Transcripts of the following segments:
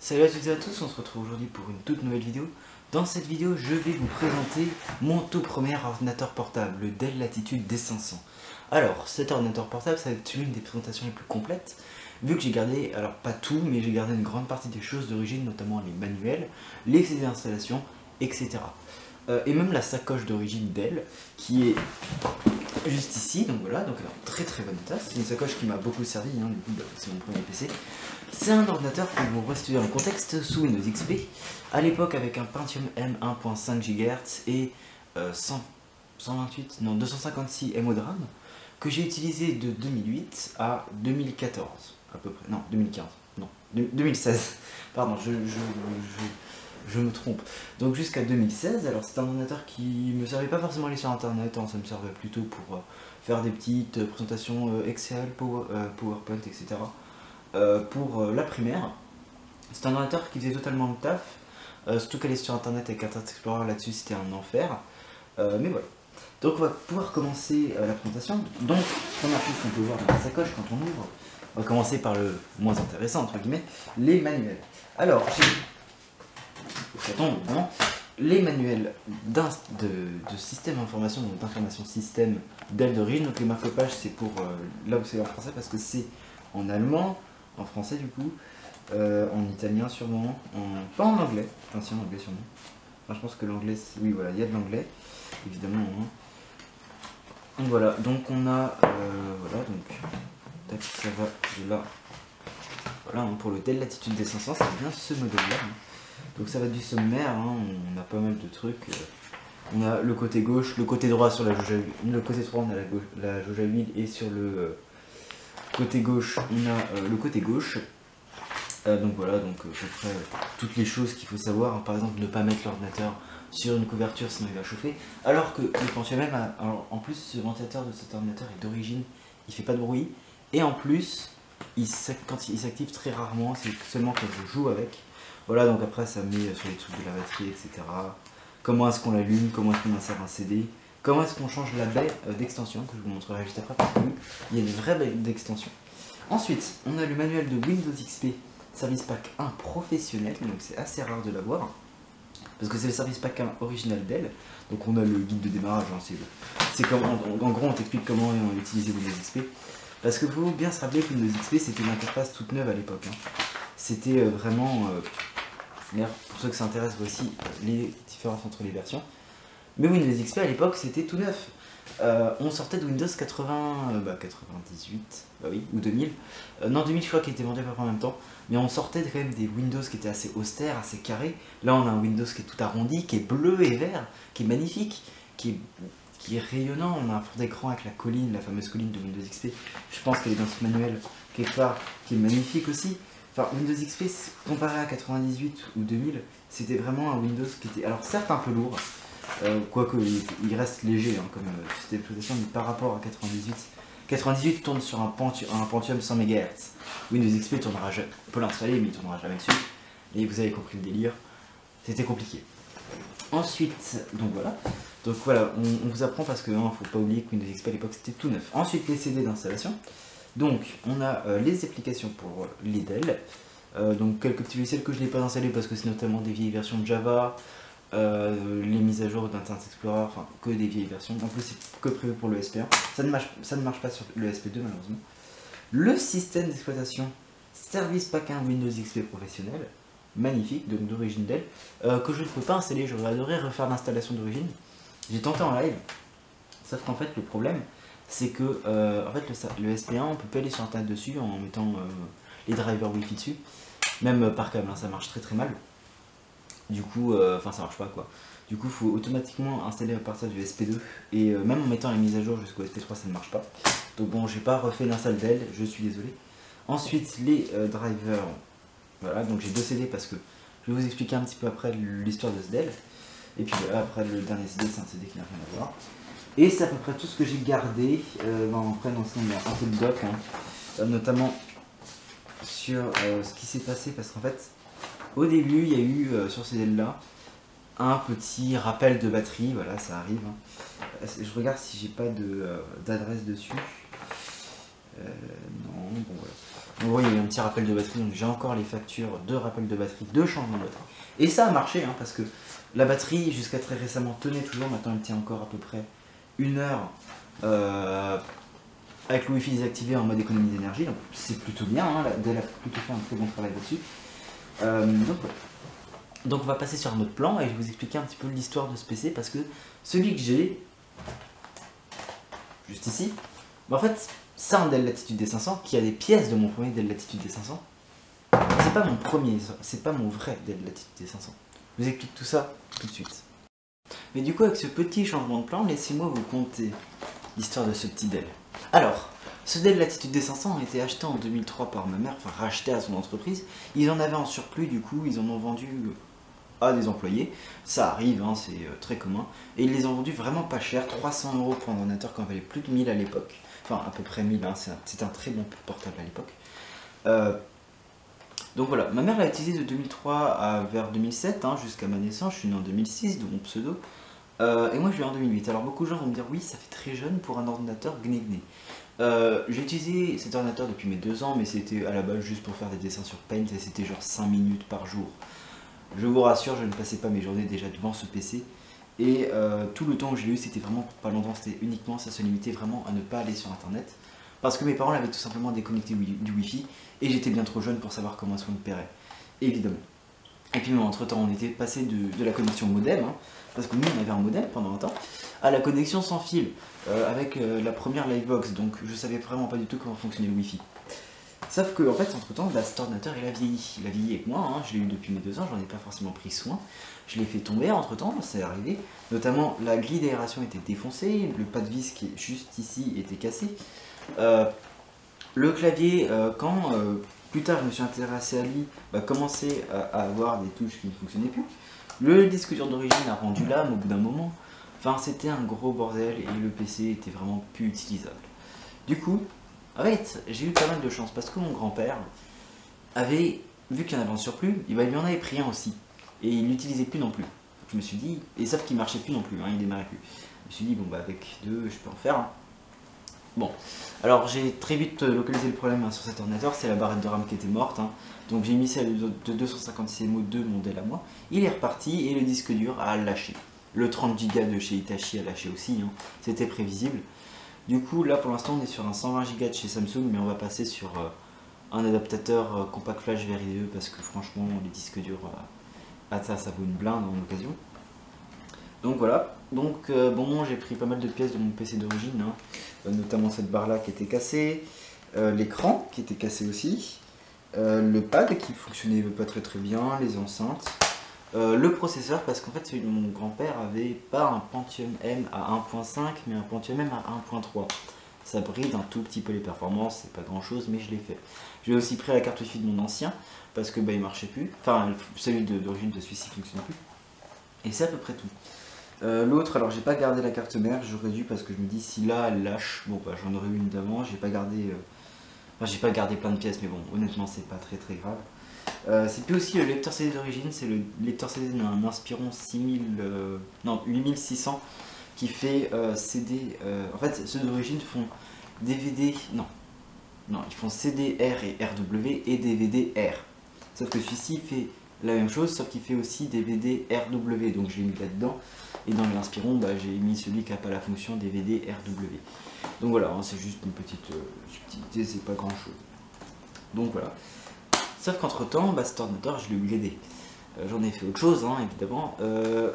Salut à toutes et à tous, on se retrouve aujourd'hui pour une toute nouvelle vidéo. Dans cette vidéo, je vais vous présenter mon tout premier ordinateur portable, le Dell Latitude D500. Alors, cet ordinateur portable, ça va être l'une des présentations les plus complètes, vu que j'ai gardé, alors pas tout, mais j'ai gardé une grande partie des choses d'origine, notamment les manuels, les CD d'installation, etc. Et même la sacoche d'origine Dell, qui est juste ici, donc voilà, donc en très très bon état. C'est une sacoche qui m'a beaucoup servi, hein, du coup, c'est mon premier PC. C'est un ordinateur pour vous restituer un contexte sous Windows XP, à l'époque avec un Pentium M 1.5 GHz et 256 MO de RAM, que j'ai utilisé de 2008 à 2014, à peu près, non, 2015, non, 2016, pardon, je me trompe. Donc jusqu'à 2016, alors c'est un ordinateur qui me servait pas forcément à aller sur internet, hein, ça me servait plutôt pour faire des petites présentations Excel, PowerPoint, etc. Pour la primaire. C'est un ordinateur qui faisait totalement le taf, surtout qu'aller sur internet avec Internet Explorer là-dessus c'était un enfer. Mais voilà. Donc on va pouvoir commencer la présentation. Donc, première chose qu'on peut voir dans la sacoche quand on ouvre, on va commencer par le moins intéressant, entre guillemets, les manuels. Alors, évidemment, les manuels de système d'information, donc d'information système Dell d'origine. Donc les marque-pages c'est pour là où c'est en français parce que c'est en allemand, en français du coup, en italien sûrement, pas en anglais, enfin si en anglais sûrement. Enfin, je pense que l'anglais, oui voilà, il y a de l'anglais, évidemment. Hein. Donc voilà, donc on a, voilà, donc, tac, ça va de là, voilà, hein, pour le Dell Latitude D500, c'est bien ce modèle-là. Hein. Donc ça va du sommaire, hein, on a pas mal de trucs. On a le côté gauche, le côté droit sur la jauge à huile, le côté droit on a la jauge à huile et sur le côté gauche on a le côté gauche. Donc voilà, donc à peu près toutes les choses qu'il faut savoir, hein. Par exemple ne pas mettre l'ordinateur sur une couverture sinon il va chauffer. Alors que le Pentium même, en plus ce ventilateur de cet ordinateur est d'origine, il fait pas de bruit. Et en plus, quand il s'active très rarement, c'est seulement quand je joue avec. Voilà, donc après ça met sur les trucs de la batterie, etc. Comment est-ce qu'on l'allume, comment est-ce qu'on insère un CD, comment est-ce qu'on change la baie d'extension, que je vous montrerai juste après, parce qu'il y a une vraie baie d'extension. Ensuite, on a le manuel de Windows XP Service Pack 1 professionnel, donc c'est assez rare de l'avoir, parce que c'est le Service Pack 1 original Dell. Donc on a le guide de démarrage, hein, c'est comme, en gros on t'explique comment utiliser Windows XP. Parce que faut bien se rappeler que Windows XP c'était une interface toute neuve à l'époque. Hein. C'était vraiment... D'ailleurs, pour ceux que ça intéresse, voici les différences entre les versions. Mais Windows XP à l'époque c'était tout neuf. On sortait de Windows 98, bah oui, ou 2000. Non, 2000 je crois qu'il était vendu à peu près en même temps. Mais on sortait quand même des Windows qui étaient assez austères, assez carrés. Là on a un Windows qui est tout arrondi, qui est bleu et vert, qui est magnifique, qui est rayonnant. On a un fond d'écran avec la colline, la fameuse colline de Windows XP. Je pense qu'elle est dans ce manuel quelque part, qui est magnifique aussi. Enfin, Windows XP, comparé à 98 ou 2000, c'était vraiment un Windows qui était, alors certes un peu lourd, quoique il reste léger hein, comme système d'exploitation, mais par rapport à 98 tourne sur un Pentium 100 MHz. Windows XP tournera jamais, on peut l'installer, mais il tournera jamais dessus. Et vous avez compris le délire, c'était compliqué. Ensuite, donc voilà, on vous apprend parce que ne faut pas oublier que Windows XP à l'époque c'était tout neuf. Ensuite, les CD d'installation. Donc, on a les applications pour les Dell. Donc, quelques petits logiciels que je n'ai pas installés parce que c'est notamment des vieilles versions de Java, les mises à jour d'Internet Explorer, enfin que des vieilles versions. En plus, c'est que prévu pour le SP1. Ça ne marche pas sur le SP2 malheureusement. Le système d'exploitation Service Pack 1 Windows XP professionnel, magnifique, donc d'origine Dell, que je ne peux pas installer. J'aurais adoré refaire l'installation d'origine. J'ai tenté en live, sauf qu'en fait, le problème, c'est que en fait, le SP1, on peut pas aller sur internet dessus en mettant les drivers Wi-Fi dessus, même par câble, hein, ça marche très très mal. Du coup, enfin ça marche pas quoi. Du coup, il faut automatiquement installer à partir du SP2 et même en mettant la mise à jour jusqu'au SP3, ça ne marche pas. Donc bon, j'ai pas refait l'install Dell, je suis désolé. Ensuite, les drivers, voilà, donc j'ai deux CD parce que je vais vous expliquer un petit peu après l'histoire de ce Dell. Et puis voilà, après le dernier CD, c'est un CD qui n'a rien à voir. Et c'est à peu près tout ce que j'ai gardé. Après, non, sinon, il y a un peu de doc, hein, notamment sur ce qui s'est passé, parce qu'en fait, au début, il y a eu sur ces ailes-là un petit rappel de batterie. Voilà, ça arrive. Hein. Je regarde si j'ai pas d'adresse dessus. Non, bon voilà. Donc, vous voyez, il y a un petit rappel de batterie, donc j'ai encore les factures de rappel de batterie, de changement de batterie. Et ça a marché, hein, parce que la batterie, jusqu'à très récemment, tenait toujours. Maintenant, elle tient encore à peu près 1 heure avec le Wi-Fi désactivé en mode économie d'énergie. Donc c'est plutôt bien, hein, Dell a plutôt fait un très bon travail là-dessus. Donc on va passer sur un autre plan et je vais vous expliquer un petit peu l'histoire de ce PC, parce que celui que j'ai, juste ici, en fait, c'est un Dell Latitude D500 qui a des pièces de mon premier Dell Latitude D500. C'est pas mon premier, c'est pas mon vrai Dell Latitude D500. Je vous explique tout ça tout de suite. Mais du coup, avec ce petit changement de plan, laissez-moi vous conter l'histoire de ce petit Dell. Alors, ce Dell Latitude D500 a été acheté en 2003 par ma mère, enfin racheté à son entreprise. Ils en avaient en surplus, du coup, ils en ont vendu à des employés. Ça arrive, hein, c'est très commun. Et ils les ont vendus vraiment pas cher, 300 € pour un ordinateur qui en valait plus de 1000 à l'époque. Enfin, à peu près 1000, hein, c'était un très bon portable à l'époque. Donc voilà, ma mère l'a utilisé de 2003 à vers 2007, hein, jusqu'à ma naissance. Je suis né en 2006, de mon pseudo. Et moi je l'ai en 2008. Alors beaucoup de gens vont me dire oui, ça fait très jeune pour un ordinateur gné. J'ai utilisé cet ordinateur depuis mes 2 ans, mais c'était à la base juste pour faire des dessins sur Paint et c'était genre 5 minutes par jour. Je vous rassure, je ne passais pas mes journées déjà devant ce PC. Et tout le temps que je l'ai eu, c'était vraiment pas longtemps, c'était uniquement, ça se limitait vraiment à ne pas aller sur internet. Parce que mes parents l'avaient tout simplement déconnecté du Wi-Fi et j'étais bien trop jeune pour savoir comment est-ce qu'on le paierait, évidemment. Et puis entre temps, on était passé de la connexion modem, hein, parce que nous on avait un modem pendant un temps, à la connexion sans fil, avec la première Livebox, donc je savais vraiment pas du tout comment fonctionnait le Wi-Fi. Sauf que en fait, entre temps, cet ordinateur il a vieilli avec moi, hein, je l'ai eu depuis mes 2 ans, j'en ai pas forcément pris soin. Je l'ai fait tomber entre temps, c'est arrivé. Notamment la grille d'aération était défoncée, le pas de vis qui est juste ici était cassé. Le clavier, quand plus tard je me suis intéressé à lui, commençait à avoir des touches qui ne fonctionnaient plus. Le disque dur d'origine a rendu l'âme au bout d'un moment. Enfin, c'était un gros bordel et le PC était vraiment plus utilisable. Du coup, en fait, j'ai eu pas mal de chance parce que mon grand-père avait, vu qu'il y en avait un surplus, il lui en avait pris un aussi. Et il l'utilisait plus non plus. Donc, je me suis dit, et sauf qu'il marchait plus non plus, hein, il démarrait plus. Je me suis dit, bon bah avec 2, je peux en faire un. Bon, alors j'ai très vite localisé le problème, hein, sur cet ordinateur, c'est la barrette de RAM qui était morte, hein. Donc j'ai mis celle de 256 MO de mon Dell à moi. Il est reparti et le disque dur a lâché. Le 30 Go de chez Hitachi a lâché aussi, hein. C'était prévisible. Du coup là pour l'instant on est sur un 120 Go de chez Samsung, mais on va passer sur un adaptateur compact flash vers IDE parce que franchement les disques durs, ça vaut une blinde en occasion. Donc voilà, donc bon, j'ai pris pas mal de pièces de mon PC d'origine, hein, notamment cette barre là qui était cassée, l'écran qui était cassé aussi, le pad qui fonctionnait pas très bien, les enceintes, le processeur, parce qu'en fait celui de mon grand-père avait pas un Pentium M à 1.5 mais un Pentium M à 1.3. Ça bride un tout petit peu les performances, c'est pas grand chose mais je l'ai fait. J'ai aussi pris la carte Wi-Fi de mon ancien parce que il marchait plus, enfin celui d'origine de celui-ci fonctionnait plus. Et c'est à peu près tout. L'autre, alors j'ai pas gardé la carte mère, j'aurais dû parce que je me dis si là elle lâche, bon bah j'en aurais eu une d'avant, j'ai pas gardé plein de pièces mais bon honnêtement c'est pas très grave. C'est plus aussi le lecteur CD d'origine, c'est le lecteur CD d'un Inspiron 8600 qui fait CD, en fait ceux d'origine font DVD, non ils font CD-R et RW et DVD-R, sauf que celui-ci fait la même chose sauf qu'il fait aussi DVD-RW, donc je l'ai mis là-dedans. Et dans l'Inspiron, j'ai mis celui qui n'a pas la fonction DVD RW. Donc voilà, hein, c'est juste une petite subtilité, c'est pas grand chose. Donc voilà. Sauf qu'entre temps, cet ordinateur, je l'ai upgradé. J'en ai fait autre chose, hein, évidemment.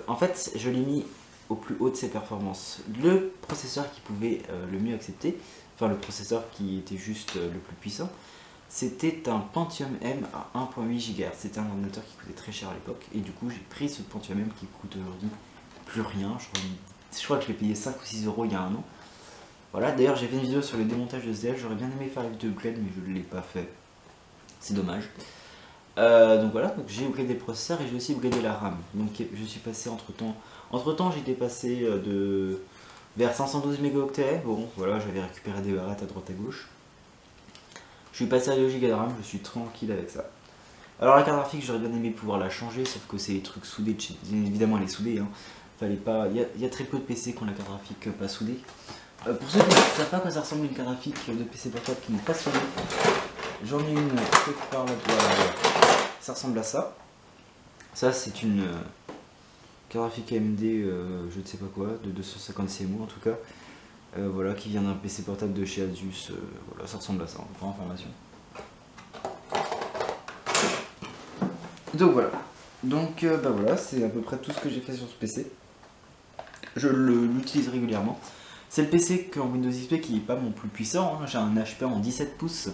En fait, je l'ai mis au plus haut de ses performances. Le processeur qui pouvait le mieux accepter, enfin le processeur qui était juste le plus puissant, c'était un Pentium M à 1.8 GHz. C'était un ordinateur qui coûtait très cher à l'époque. Et du coup, j'ai pris ce Pentium M qui coûte aujourd'hui plus rien, je crois que je l'ai payé 5 ou 6 € il y a un an. Voilà, d'ailleurs j'ai fait une vidéo sur le démontage de ce Dell, j'aurais bien aimé faire la vidéo upgrade mais je ne l'ai pas fait, c'est dommage. Donc voilà, donc j'ai upgradé des processeurs et j'ai aussi upgradé la RAM. Donc je suis passé entre temps j'étais passé vers 512 mégaoctets, bon voilà, j'avais récupéré des barrettes à droite à gauche. Je suis passé à 2 Go de RAM, je suis tranquille avec ça. Alors la carte graphique j'aurais bien aimé pouvoir la changer, sauf que c'est des trucs soudés, évidemment elle est soudée, hein. Fallait pas, il y a très peu de PC qui ont la carte graphique pas soudée. Pour ceux qui ne savent pas à quoi ça ressemble une carte graphique de PC portable qui m'ont passionné, j'en ai une quelque part là, voilà. Ça ressemble à ça. Ça c'est une carte graphique AMD, je ne sais pas quoi, de 250 CMO en tout cas. Voilà, qui vient d'un PC portable de chez Asus. Voilà, ça ressemble à ça, pour information. Donc voilà. Donc bah voilà, c'est à peu près tout ce que j'ai fait sur ce PC. Je l'utilise régulièrement. C'est le PC qu'en Windows XP qui est pas mon plus puissant, hein. J'ai un HP en 17 pouces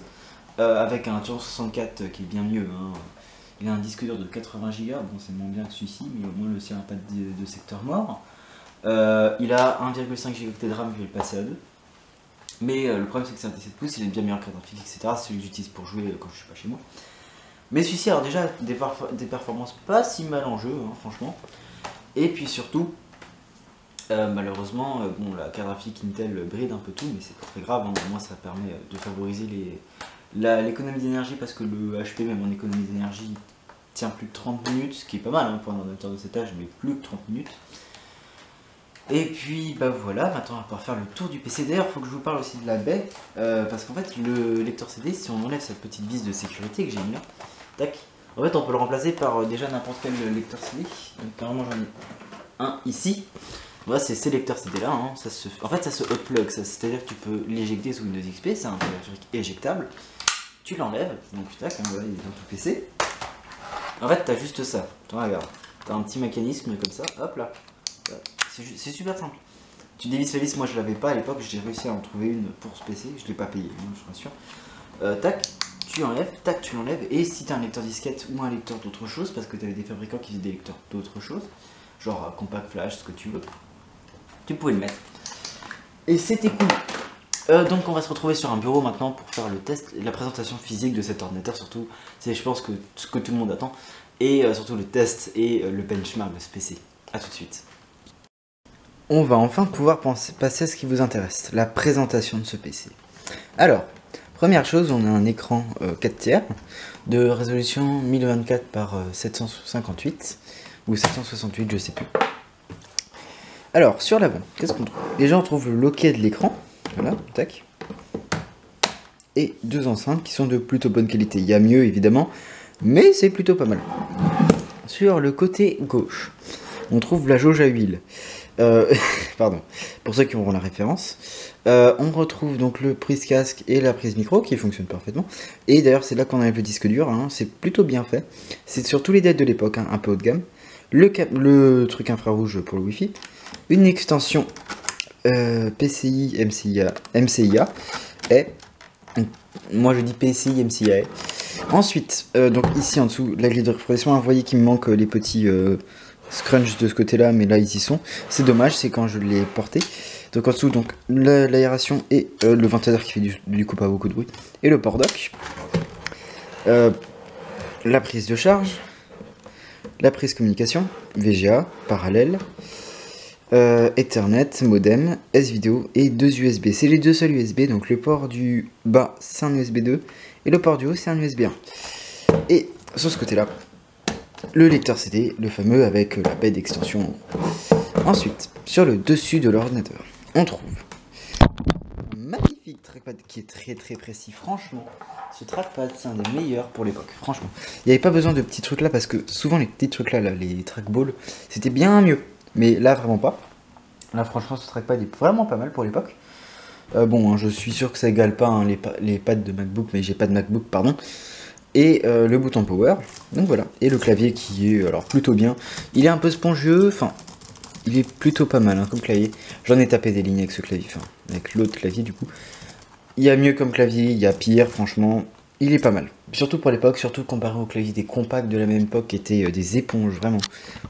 avec un Tour 64 qui est bien mieux, hein. Il a un disque dur de 80 Go, bon c'est moins bien que celui-ci, mais au moins le sien n'a pas de secteur mort. Il a 1,5 Go de RAM, je vais le passer à 2. Mais le problème c'est que c'est un 17 pouces, il a une bien meilleure carte graphique, etc. C'est celui que j'utilise pour jouer quand je suis pas chez moi. Mais celui-ci, alors déjà, des performances pas si mal en jeu, hein, franchement. Et puis surtout, malheureusement, bon, la carte graphique Intel bride un peu tout, mais c'est pas très grave, hein. Au moins ça permet de favoriser l'économie d'énergie, parce que le HP, même en économie d'énergie, tient plus de 30 minutes, ce qui est pas mal hein, pour un ordinateur de cet âge, mais plus que 30 minutes. Et puis bah voilà, maintenant on va pouvoir faire le tour du PC. D'ailleurs, il faut que je vous parle aussi de la baie, parce qu'en fait, le lecteur CD, si on enlève cette petite vis de sécurité que j'ai mis là, tac, en fait on peut le remplacer par déjà n'importe quel lecteur CD. Donc carrément j'en ai un ici. Voilà, c'est ces lecteurs CD là, hein. En fait ça se upplug, c'est-à-dire que tu peux l'éjecter sous Windows XP, c'est un téléphérique éjectable. Tu l'enlèves, donc tac, hein, voilà, il est dans tout PC. En fait t'as juste ça, regarde, t'as un petit mécanisme comme ça, hop là. C'est super simple. Tu dévisses la vis, moi je l'avais pas à l'époque, j'ai réussi à en trouver une pour ce PC, je l'ai pas payé, je suis rassure. Tac, tu enlèves, tac, tu l'enlèves, et si tu as un lecteur disquette ou un lecteur d'autre chose, parce que tu avais des fabricants qui faisaient des lecteurs d'autre chose, genre compact flash, ce que tu veux, tu pouvais le mettre. Et c'était cool. Donc on va se retrouver sur un bureau maintenant pour faire le test, la présentation physique de cet ordinateur surtout, c'est je pense que ce que tout le monde attend, et surtout le test et le benchmark de ce PC. A tout de suite. On va enfin pouvoir passer à ce qui vous intéresse, la présentation de ce PC. Alors, première chose, on a un écran 4 tiers de résolution 1024 par 758 ou 768, je sais plus. Alors, sur l'avant, qu'est-ce qu'on trouve? Déjà, on trouve le loquet de l'écran, voilà, tac. Et deux enceintes qui sont de plutôt bonne qualité. Il y a mieux, évidemment, mais c'est plutôt pas mal. Sur le côté gauche, on trouve la jauge à huile. Pardon, pour ceux qui auront la référence. On retrouve donc le prise casque et la prise micro qui fonctionnent parfaitement. Et d'ailleurs, c'est là qu'on enlève le disque dur, hein. C'est plutôt bien fait. C'est sur tous les dates de l'époque, hein, un peu haut de gamme. Le truc infrarouge pour le Wi-Fi. Une extension PCI MCIA. Et moi je dis PCI MCIA. Ensuite, donc ici en dessous, la grille de refroidissement. Vous voyez qu'il me manque les petits scrunch de ce côté là, mais là ils y sont. C'est dommage, c'est quand je l'ai porté. Donc en dessous, donc l'aération et le ventilateur qui fait du coup pas beaucoup de bruit. Et le port dock. La prise de charge. La prise communication. VGA, parallèle. Ethernet, modem, S-Vidéo et deux USB. C'est les deux seuls USB, donc le port du bas c'est un USB 2 et le port du haut c'est un USB 1. Et sur ce côté là, le lecteur CD, le fameux avec la baie d'extension. Ensuite, sur le dessus de l'ordinateur, on trouve un magnifique trackpad qui est très très précis. Franchement, ce trackpad c'est un des meilleurs pour l'époque. Franchement, il n'y avait pas besoin de petits trucs là parce que souvent les petits trucs là les trackballs, c'était bien mieux. Mais là, vraiment pas. Là, franchement, ce trackpad est vraiment pas mal pour l'époque. Bon, hein, je suis sûr que ça égale pas hein, les pads de MacBook, mais j'ai pas de MacBook, pardon. Et le bouton power. Donc voilà. Et le clavier qui est alors plutôt bien. Il est un peu spongieux. Enfin, il est plutôt pas mal hein, comme clavier. J'en ai tapé des lignes avec ce clavier. Enfin, avec l'autre clavier du coup. Il y a mieux comme clavier, il y a pire. Franchement, il est pas mal. Surtout pour l'époque, surtout comparé au clavier des compacts de la même époque qui étaient des éponges, vraiment.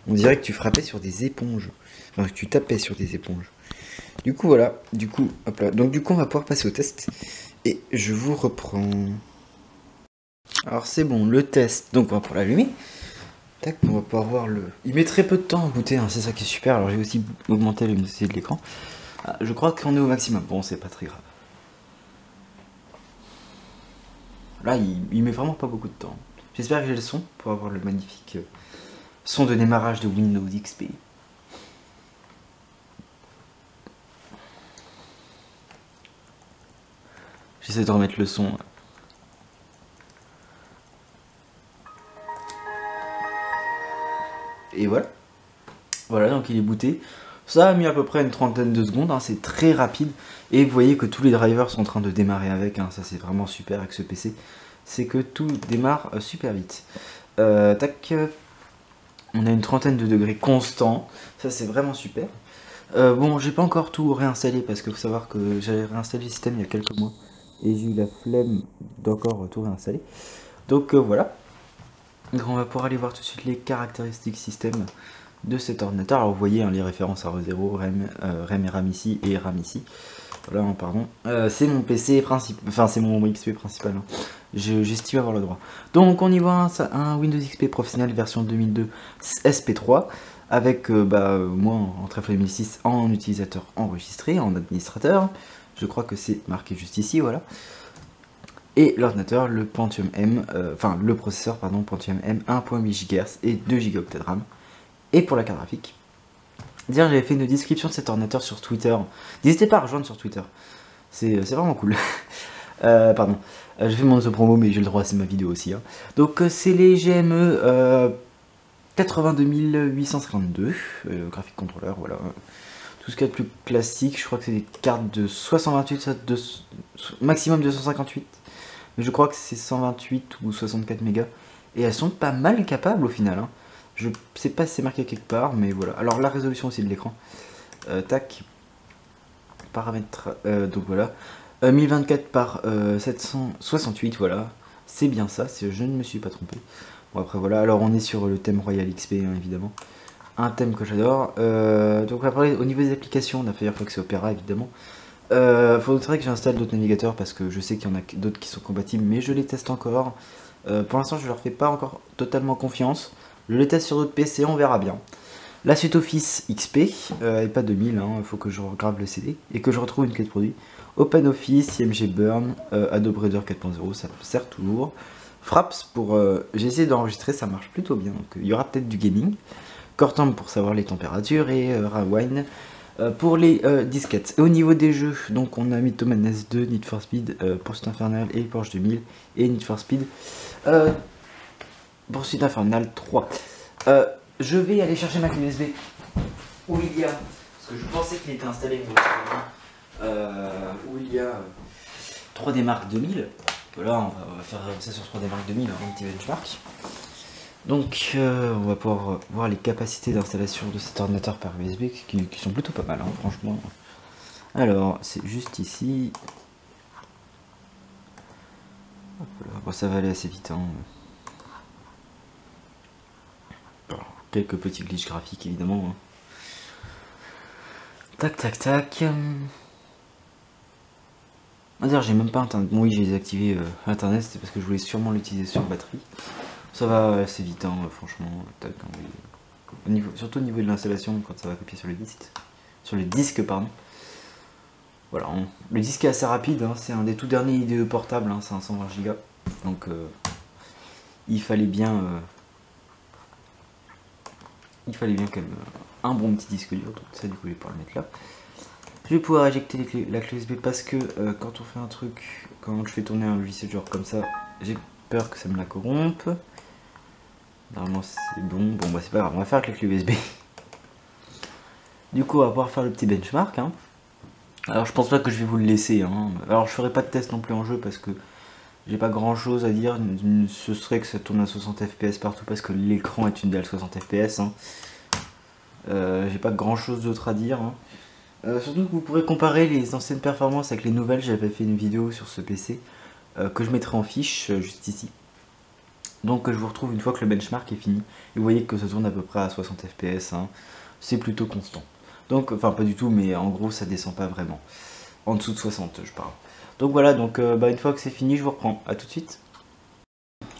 On dirait que tu frappais sur des éponges. Enfin, que tu tapais sur des éponges. Du coup, voilà. Du coup, hop là. Donc, du coup, on va pouvoir passer au test. Et je vous reprends. Alors, c'est bon, le test. Donc, on va pouvoir l'allumer. Tac, on va pouvoir voir le... Il met très peu de temps à booter, hein, c'est ça qui est super. Alors, j'ai aussi augmenté la luminosité de l'écran. Ah, je crois qu'on est au maximum. Bon, c'est pas très grave. Là, il met vraiment pas beaucoup de temps. J'espère que j'ai le son pour avoir le magnifique son de démarrage de Windows XP. J'essaie de remettre le son. Et voilà. Voilà, donc il est booté. Ça a mis à peu près une trentaine de secondes, hein, c'est très rapide. Et vous voyez que tous les drivers sont en train de démarrer avec, hein, ça c'est vraiment super avec ce PC. C'est que tout démarre super vite. Tac, on a une trentaine de degrés constants, ça c'est vraiment super. Bon, j'ai pas encore tout réinstallé parce qu'il faut savoir que j'avais réinstallé le système il y a quelques mois. Et j'ai eu la flemme d'encore tout réinstaller. Donc voilà. Donc on va pouvoir aller voir tout de suite les caractéristiques système de cet ordinateur. Alors vous voyez hein, les références à R0, RAM et RAM ici et RAM ici. Voilà, hein, pardon. C'est mon PC principal, enfin c'est mon XP principal. Hein. J'estime avoir le droit. Donc on y voit un Windows XP professionnel version 2002 SP3 avec moi en Trèfle 2006 en utilisateur enregistré, en administrateur. Je crois que c'est marqué juste ici, voilà. Et l'ordinateur, le Pentium M, le processeur, pardon, Pentium M 1.8 GHz et 2 Go de RAM. Et pour la carte graphique, dire j'avais fait une description de cet ordinateur sur Twitter. N'hésitez pas à rejoindre sur Twitter, c'est vraiment cool. Pardon, j'ai fait mon auto-promo mais j'ai le droit, c'est ma vidéo aussi. Hein. Donc c'est les GME 82852, graphique contrôleur, voilà. Tout ce qu'il y a de plus classique, je crois que c'est des cartes de 628, maximum 258. Mais je crois que c'est 128 ou 64 mégas. Et elles sont pas mal capables au final. Hein. Je sais pas si c'est marqué quelque part, mais voilà. Alors la résolution aussi de l'écran. Tac. Paramètres. Donc voilà. 1024 par 768, voilà. C'est bien ça, je ne me suis pas trompé. Bon après voilà, alors on est sur le thème Royal XP hein, évidemment. Un thème que j'adore. Donc après au niveau des applications, on a Firefox et Opera évidemment. Faudrait que j'installe d'autres navigateurs parce que je sais qu'il y en a d'autres qui sont compatibles, mais je les teste encore. Pour l'instant, je leur fais pas encore totalement confiance. Je les teste sur d'autres PC, on verra bien. La suite Office XP, et pas 2000, hein, il faut que je regrave le CD et que je retrouve une clé de produit. OpenOffice, IMG Burn, Adobe Reader 4.0, ça sert toujours. Fraps pour. J'ai essayé d'enregistrer, ça marche plutôt bien, donc il y aura peut-être du gaming. Cortemp pour savoir les températures et Rawine. Pour les disquettes. Et au niveau des jeux, donc on a Mythomane S2, Need for Speed, Poursuite Infernale et Porsche 2000 et Need for Speed Poursuite Infernale 3. Je vais aller chercher ma clé USB où il y a, parce que je pensais qu'il était installé où il y a 3D Mark 2000. Voilà, on va faire ça sur 3D Mark 2000, un petit benchmark. Donc on va pouvoir voir les capacités d'installation de cet ordinateur par USB qui sont plutôt pas mal hein, franchement. Alors c'est juste ici. Hop là. Bon, ça va aller assez vite. Hein. Alors, quelques petits glitches graphiques évidemment. Hein. Tac tac tac. D'ailleurs j'ai même pas internet. Bon oui j'ai désactivé internet, c'était parce que je voulais sûrement l'utiliser sur batterie. Ça va assez vite, hein, franchement. Tac, hein, surtout au niveau de l'installation, quand ça va copier sur le disque. Sur le disque, pardon. Voilà, hein. Le disque est assez rapide, hein, c'est un des tout derniers IDE portables, hein, c'est un 120 Go. Donc, il fallait bien quand même un bon petit disque dur. Donc, ça, du coup, je vais pouvoir le mettre là. Je vais pouvoir éjecter la clé USB parce que quand on fait un truc, quand je fais tourner un logiciel genre comme ça, j'ai peur que ça me la corrompe. Normalement c'est bon, bah c'est pas grave, on va faire avec la clé USB. Du coup on va pouvoir faire le petit benchmark hein. Alors je pense pas que je vais vous le laisser hein. Alors je ferai pas de test non plus en jeu parce que j'ai pas grand chose à dire. Ce serait que ça tourne à 60 fps partout parce que l'écran est une dalle 60 fps hein. J'ai pas grand chose d'autre à dire hein. Surtout que vous pourrez comparer les anciennes performances avec les nouvelles. J'avais fait une vidéo sur ce PC que je mettrai en fiche juste ici. Donc je vous retrouve une fois que le benchmark est fini. Et vous voyez que ça tourne à peu près à 60 fps. Hein. C'est plutôt constant. Donc, enfin pas du tout, mais en gros ça descend pas vraiment. En dessous de 60 je parle. Donc voilà, donc une fois que c'est fini, je vous reprends. A tout de suite.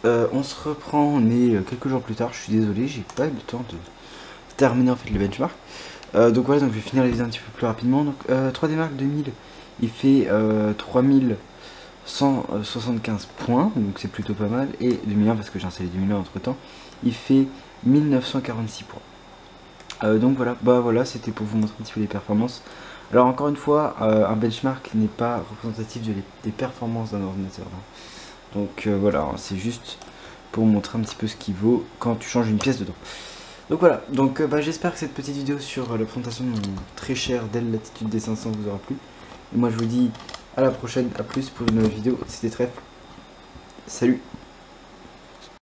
On se reprend, on est quelques jours plus tard. Je suis désolé, j'ai pas eu le temps de terminer en fait le benchmark. Donc voilà, donc je vais finir les vidéos un petit peu plus rapidement. Donc 3D Mark 2000, il fait 3175 points, donc c'est plutôt pas mal. Et 2001, parce que j'ai installé 2001 entre temps, il fait 1946 points. Donc voilà, bah voilà, c'était pour vous montrer un petit peu les performances. Alors encore une fois, un benchmark n'est pas représentatif des performances d'un ordinateur. Donc voilà, hein, c'est juste pour vous montrer un petit peu ce qu'il vaut quand tu changes une pièce dedans. Donc voilà, donc j'espère que cette petite vidéo sur la présentation de mon très cher Dell Latitude D500 vous aura plu. Et moi je vous dis à la prochaine, à plus pour une nouvelle vidéo. C'était Trèfle. Salut!